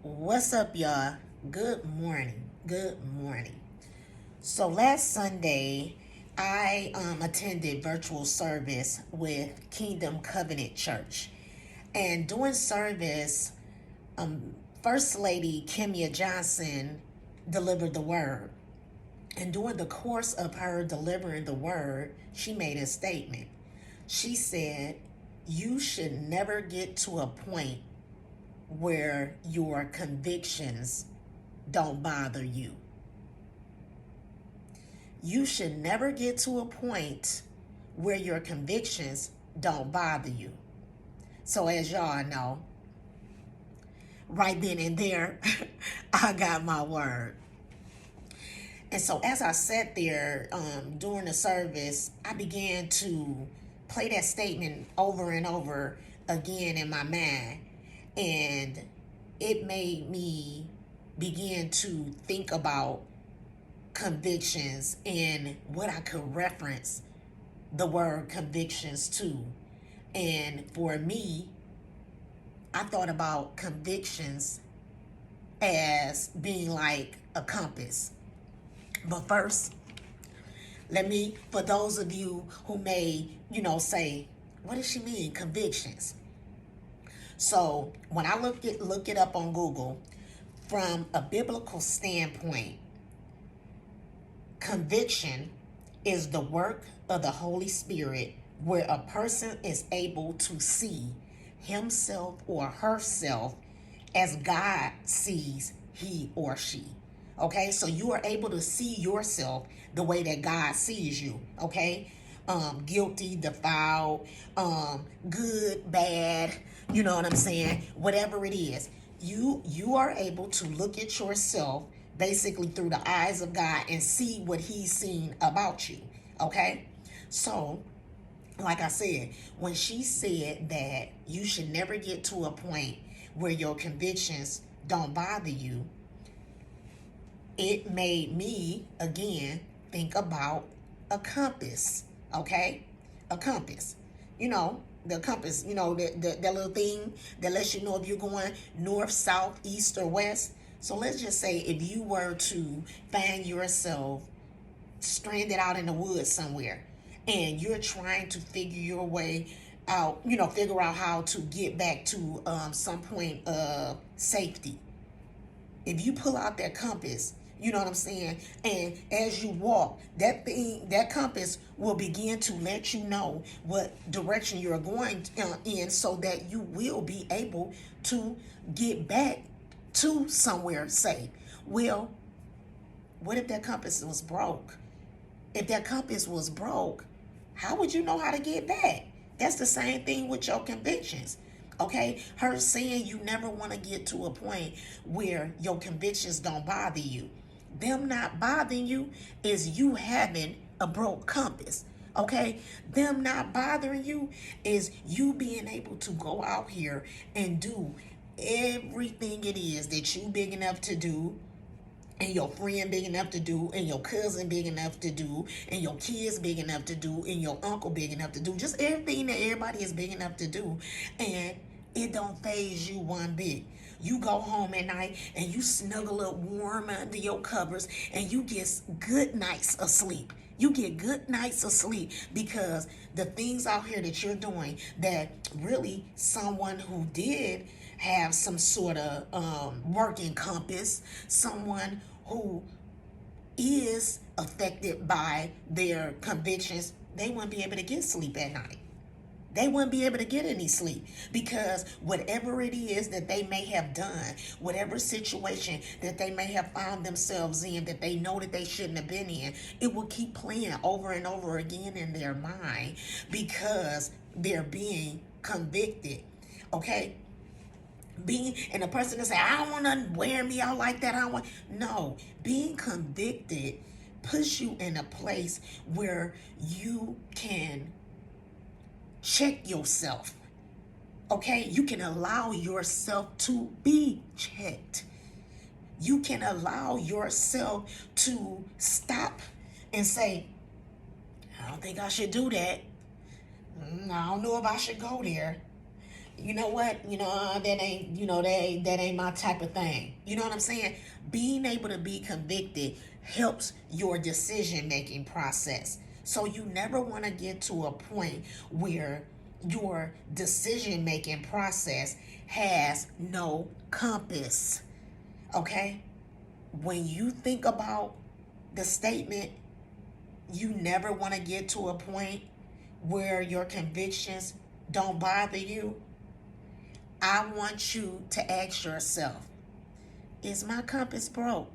What's up, y'all? Good morning. Good morning. So last Sunday, I attended virtual service with Kingdom Covenant Church, and during service, First Lady Kimya Johnson delivered the word. And during the course of her delivering the word, she made a statement. She said, "You should never get to a point where your convictions don't bother you. You should never get to a point where your convictions don't bother you." So, as y'all know, right then and there, I got my word. And so, as I sat there during the service, I began to play that statement over and over again in my mind. And it made me begin to think about convictions and what I could reference the word convictions to. And for me, I thought about convictions as being like a compass. But first, for those of you who may, say, what does she mean, convictions? So when I look it up on Google, from a biblical standpoint, conviction is the work of the Holy Spirit where a person is able to see himself or herself as God sees he or she. Okay, so you are able to see yourself the way that God sees you. Okay, guilty, defiled, good, bad. You know what I'm saying? Whatever it is, you are able to look at yourself basically through the eyes of God and see what He's seen about you. Okay, so like I said, when she said that you should never get to a point where your convictions don't bother you, it made me again think about a compass. Okay, a compass. The compass. That little thing that lets you know if you're going north, south, east, or west. So let's just say if you were to find yourself stranded out in the woods somewhere, and you're trying to figure your way out, figure out how to get back to some point of safety. If you pull out that compass, you know what I'm saying? And as you walk, that compass will begin to let you know what direction you're going in so that you will be able to get back to somewhere safe. Well, what if that compass was broke? If that compass was broke, how would you know how to get back? That's the same thing with your convictions. Okay, her saying you never want to get to a point where your convictions don't bother you. Them not bothering you is you having a broke compass. Okay, them not bothering you is you being able to go out here and do everything it is that you big enough to do, and your friend big enough to do, and your cousin big enough to do, and your kids big enough to do, and your uncle big enough to do, just everything that everybody is big enough to do, and it don't faze you one bit. You go home at night and you snuggle up warm under your covers and you get good nights of sleep. You get good nights of sleep because the things out here that you're doing that really someone who did have some sort of working compass, someone who is affected by their convictions, they wouldn't be able to get sleep at night. They wouldn't be able to get any sleep because whatever it is that they may have done, whatever situation that they may have found themselves in that they know that they shouldn't have been in, it will keep playing over and over again in their mind because they're being convicted. Okay? And the person that say, I don't want nothing wear me out like that. No, being convicted puts you in a place where you can check yourself. Okay, you can allow yourself to be checked. You can allow yourself to stop and say, I don't think I should do that. I don't know if I should go there. you know what, that ain't, that ain't my type of thing. You know what I'm saying? Being able to be convicted helps your decision making process. So you never want to get to a point where your decision making process has no compass. Okay? When you think about the statement, you never want to get to a point where your convictions don't bother you, I want you to ask yourself, is my compass broke?